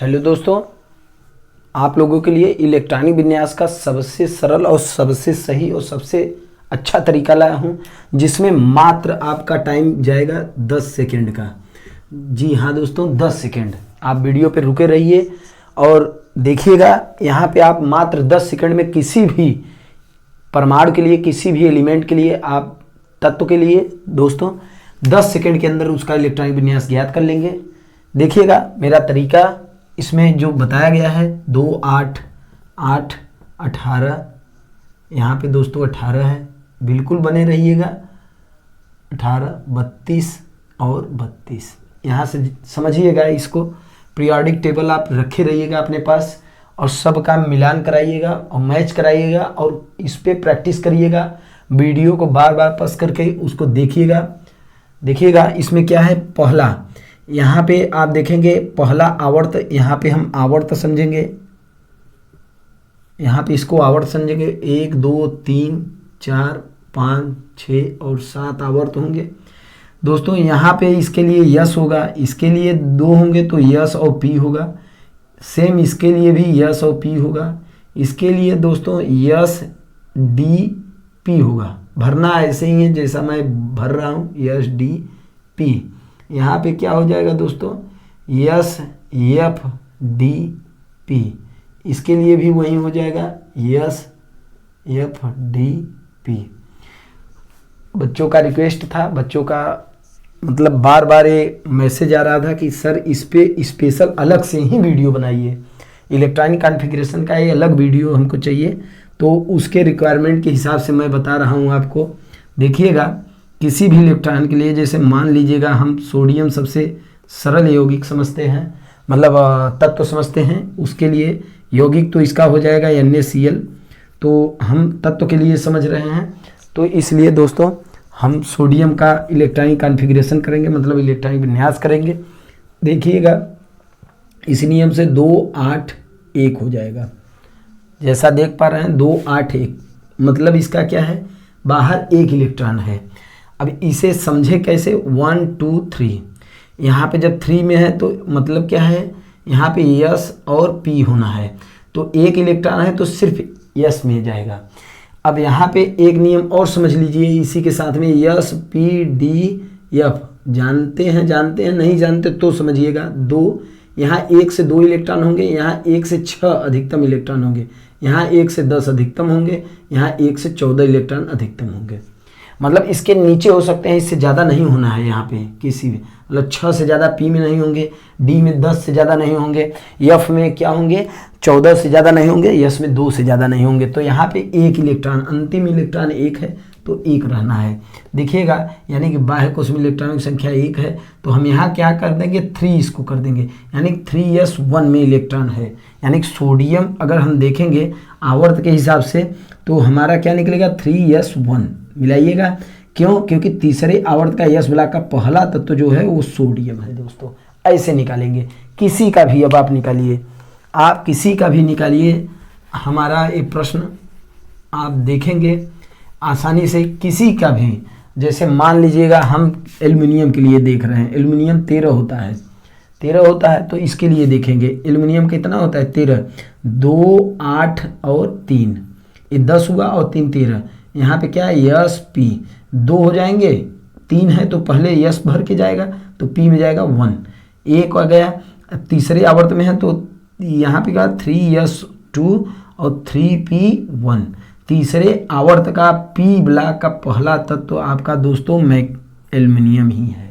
Hello दोस्तों, आप लोगों के लिए इलेक्ट्रॉनिक विन्यास का सबसे सरल और सबसे सही और सबसे अच्छा तरीका लाया हूँ, जिसमें मात्र आपका टाइम जाएगा 10 सेकेंड का। जी हाँ दोस्तों, 10 सेकेंड। आप वीडियो पे रुके रहिए और देखिएगा। यहाँ पे आप मात्र 10 सेकेंड में किसी भी परमाणु के लिए, किसी भी एलिमेंट के लिए, आप तत्व के लिए दोस्तों 10 सेकेंड के अंदर उसका इलेक्ट्रॉनिक विन्यास ज्ञात कर लेंगे। देखिएगा मेरा तरीका, इसमें जो बताया गया है 2, 8, 8, 18, यहाँ पे दोस्तों 18 है, बिल्कुल बने रहिएगा। 18, 32 और 32, यहाँ से समझिएगा। इसको पीरियोडिक टेबल आप रखे रहिएगा अपने पास और सब का मिलान कराइएगा और मैच कराइएगा और इस पर प्रैक्टिस करिएगा। वीडियो को बार बार पॉज करके उसको देखिएगा। इसमें क्या है, पहला यहाँ पे आप देखेंगे पहला आवर्त, यहाँ पे हम आवर्त समझेंगे, यहाँ पे इसको आवर्त समझेंगे। 1, 2, 3, 4, 5, 6 और 7 आवर्त होंगे दोस्तों। यहाँ पे इसके लिए यस होगा, इसके लिए 2 होंगे तो यस और पी होगा। सेम इसके लिए भी यस और पी होगा। इसके लिए दोस्तों यस डी पी होगा। भरना ऐसे ही है जैसा मैं भर रहा हूँ, यस डी पी। यहाँ पे क्या हो जाएगा दोस्तों, यस एफ डी पी। इसके लिए भी वही हो जाएगा, यस एफ डी पी। बच्चों का रिक्वेस्ट था, बच्चों का मतलब बार बार ये मैसेज आ रहा था कि सर इस पे स्पेशल अलग से ही वीडियो बनाइए, इलेक्ट्रॉनिक कॉन्फ़िगरेशन का ये अलग वीडियो हमको चाहिए। तो उसके रिक्वायरमेंट के हिसाब से मैं बता रहा हूँ आपको। देखिएगा, किसी भी इलेक्ट्रॉन के लिए, जैसे मान लीजिएगा हम सोडियम सबसे सरल यौगिक समझते हैं, मतलब तत्व समझते हैं, उसके लिए यौगिक तो इसका हो जाएगा NaCl। तो हम तत्व के लिए समझ रहे हैं, तो इसलिए दोस्तों हम सोडियम का इलेक्ट्रॉनिक कॉन्फ़िगरेशन करेंगे, मतलब इलेक्ट्रॉनिक विन्यास करेंगे। देखिएगा, इस नियम से 2, 8, 1 हो जाएगा। जैसा देख पा रहे हैं 2, 8, 1, मतलब इसका क्या है, बाहर एक इलेक्ट्रॉन है। अब इसे समझे कैसे, 1, 2, 3। यहाँ पे जब 3 में है तो मतलब क्या है, यहाँ पे यस और पी होना है, तो एक इलेक्ट्रॉन है तो सिर्फ यस में जाएगा। अब यहाँ पे एक नियम और समझ लीजिए इसी के साथ में, यस पी डी एफ। जानते हैं नहीं जानते तो समझिएगा। 2, यहाँ 1 से 2 इलेक्ट्रॉन होंगे, यहाँ 1 से 6 अधिकतम इलेक्ट्रॉन होंगे, यहाँ 1 से 10 अधिकतम होंगे, यहाँ 1 से 14 इलेक्ट्रॉन अधिकतम होंगे। मतलब इसके नीचे हो सकते हैं, इससे ज़्यादा नहीं होना है। यहाँ पे किसी भी मतलब 6 से ज़्यादा पी में नहीं होंगे, डी में 10 से ज़्यादा नहीं होंगे, एफ में क्या होंगे 14 से ज़्यादा नहीं होंगे, यस में 2 से ज़्यादा नहीं होंगे। तो यहाँ पे एक इलेक्ट्रॉन, अंतिम इलेक्ट्रॉन 1 है तो 1 रहना है। देखिएगा, यानी कि बाह्य कोश में इलेक्ट्रॉनों की संख्या 1 है, तो हम यहाँ क्या कर देंगे, 3 इसको कर देंगे, यानी 3s1 में इलेक्ट्रॉन है। यानी कि सोडियम अगर हम देखेंगे आवर्त के हिसाब से तो हमारा क्या निकलेगा, 3s1। मिलाइएगा, क्यों, क्योंकि तीसरे आवर्त का यस ब्लॉक का पहला तत्व जो है वो सोडियम है दोस्तों। ऐसे निकालेंगे, किसी का भी अब आप निकालिए, आप किसी का भी निकालिए। हमारा एक प्रश्न आप देखेंगे आसानी से, किसी का भी, जैसे मान लीजिएगा हम एल्युमिनियम के लिए देख रहे हैं, एल्युमिनियम 13 होता है, 13 होता है, तो इसके लिए देखेंगे एल्युमिनियम कितना होता है, 13। 2, 8 और 3, ये 10 हुआ और 3 13। यहाँ पे क्या है, यस पी, 2 हो जाएंगे, 3 है तो पहले यस भर के जाएगा तो पी में जाएगा 1, 1 आ गया। तीसरे आवर्त में है तो यहाँ पे क्या, 3s2 और 3p1। तीसरे आवर्त का पी ब्लॉक का पहला तत्व आपका दोस्तों एल्युमिनियम ही है।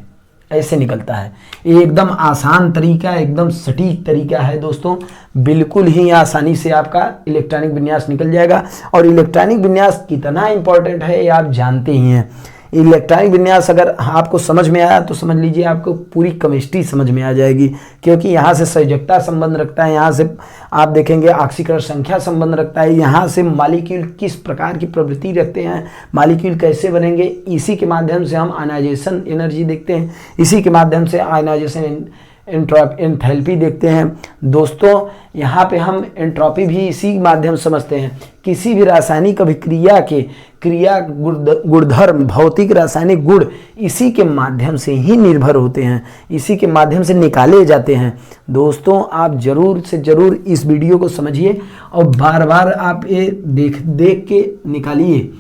ऐसे निकलता है। एकदम आसान तरीका, एकदम सटीक तरीका है दोस्तों। बिल्कुल ही आसानी से आपका इलेक्ट्रॉनिक विन्यास निकल जाएगा। और इलेक्ट्रॉनिक विन्यास कितना इंपॉर्टेंट है ये आप जानते ही हैं। इलेक्ट्रॉनिक विन्यास अगर आपको समझ में आया तो समझ लीजिए आपको पूरी केमिस्ट्री समझ में आ जाएगी, क्योंकि यहाँ से संयोजकता संबंध रखता है, यहाँ से आप देखेंगे ऑक्सीकरण संख्या संबंध रखता है, यहाँ से मॉलिक्यूल किस प्रकार की प्रवृत्ति रखते हैं, मॉलिक्यूल कैसे बनेंगे, इसी के माध्यम से हम आयनाइजेशन एनर्जी देखते हैं, इसी के माध्यम से आयनाइजेशन एंथैल्पी देखते हैं। दोस्तों यहाँ पे हम एंट्रोपी भी इसी माध्यम से समझते हैं। किसी भी रासायनिक अभिक्रिया के क्रिया गुणधर्म, भौतिक रासायनिक गुण इसी के माध्यम से ही निर्भर होते हैं, इसी के माध्यम से निकाले जाते हैं। दोस्तों आप जरूर से जरूर इस वीडियो को समझिए और बार बार आप ये देख के निकालिए।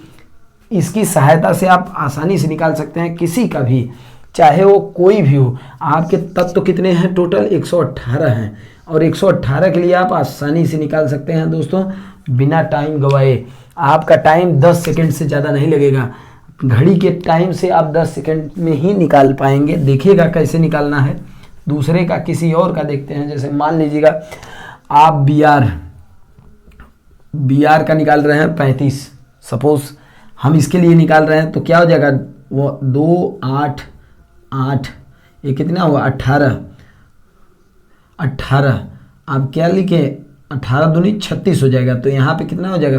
इसकी सहायता से आप आसानी से निकाल सकते हैं किसी का भी, चाहे वो कोई भी हो। आपके तत्व कितने हैं? टोटल 118 हैं और 118 के लिए आप आसानी से निकाल सकते हैं दोस्तों, बिना टाइम गवाए। आपका टाइम 10 सेकंड से ज़्यादा नहीं लगेगा। घड़ी के टाइम से आप 10 सेकंड में ही निकाल पाएंगे। देखिएगा कैसे निकालना है। दूसरे का, किसी और का देखते हैं। जैसे मान लीजिएगा आप बी आर का निकाल रहे हैं 35, सपोज हम इसके लिए निकाल रहे हैं, तो क्या हो जाएगा? वो 2 8 8, ये कितना हुआ? 18। आप क्या लिखे? 18 दूनी 36 हो जाएगा। तो यहाँ पे कितना हो जाएगा?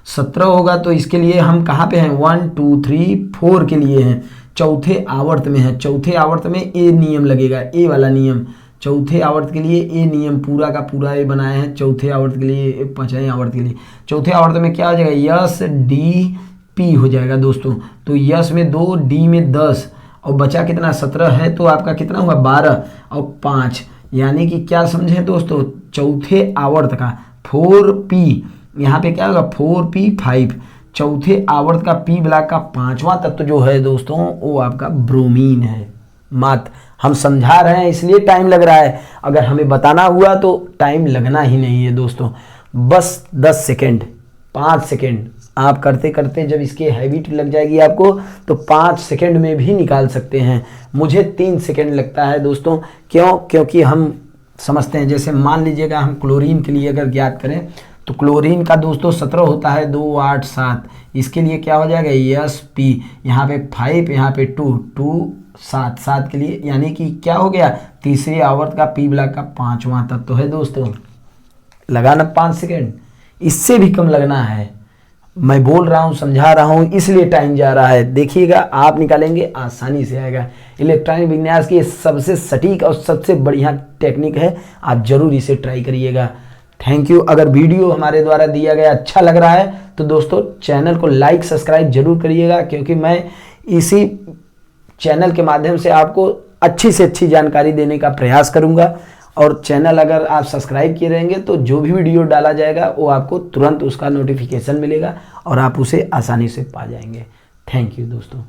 17 होगा। तो इसके लिए हम कहाँ पे हैं? 1 2 3 4 के लिए हैं, चौथे आवर्त में है। चौथे आवर्त में ए नियम लगेगा, ए वाला नियम। चौथे आवर्त के लिए ए नियम पूरा का पूरा ए बनाए हैं। चौथे आवर्त के लिए, पांचवें आवर्त के लिए। चौथे आवर्त में क्या हो जाएगा? यस डी पी हो जाएगा दोस्तों। तो यस में 2, डी में 10 और बचा कितना? 17 है। तो आपका कितना हुआ? 12 और 5, यानी कि क्या समझे दोस्तों? चौथे आवर्त का 4p, यहाँ पे क्या होगा? 4p5। चौथे आवर्त का पी ब्लॉक का 5वां तत्व जो है दोस्तों, वो आपका ब्रोमीन है। मत हम समझा रहे हैं इसलिए टाइम लग रहा है, अगर हमें बताना हुआ तो टाइम लगना ही नहीं है दोस्तों। बस 10 सेकेंड, 5 सेकेंड आप करते करते जब इसकी हैबिट लग जाएगी आपको, तो 5 सेकेंड में भी निकाल सकते हैं। मुझे 3 सेकेंड लगता है दोस्तों। क्यों? क्योंकि हम समझते हैं। जैसे मान लीजिएगा हम क्लोरीन के लिए अगर ज्ञात करें, तो क्लोरीन का दोस्तों 17 होता है, 2 8 7। इसके लिए क्या हो जाएगा? यस पी, यहाँ पे 5, यहाँ पे 2 2 7 7 के लिए, यानी कि क्या हो गया? तीसरे आवर्त का पी ब्लॉक का 5वां तत्व तो है दोस्तों। लगाना 5 सेकेंड, इससे भी कम लगना है। मैं बोल रहा हूँ, समझा रहा हूँ, इसलिए टाइम जा रहा है। देखिएगा आप निकालेंगे, आसानी से आएगा। इलेक्ट्रॉनिक विन्यास की सबसे सटीक और सबसे बढ़िया टेक्निक है, आप जरूर इसे ट्राई करिएगा। Thank you. अगर वीडियो हमारे द्वारा दिया गया अच्छा लग रहा है तो दोस्तों चैनल को लाइक सब्सक्राइब जरूर करिएगा, क्योंकि मैं इसी चैनल के माध्यम से आपको अच्छी से अच्छी जानकारी देने का प्रयास करूंगा। और चैनल अगर आप सब्सक्राइब किए रहेंगे तो जो भी वीडियो डाला जाएगा वो आपको तुरंत उसका नोटिफिकेशन मिलेगा और आप उसे आसानी से पा जाएंगे। थैंक यू दोस्तों।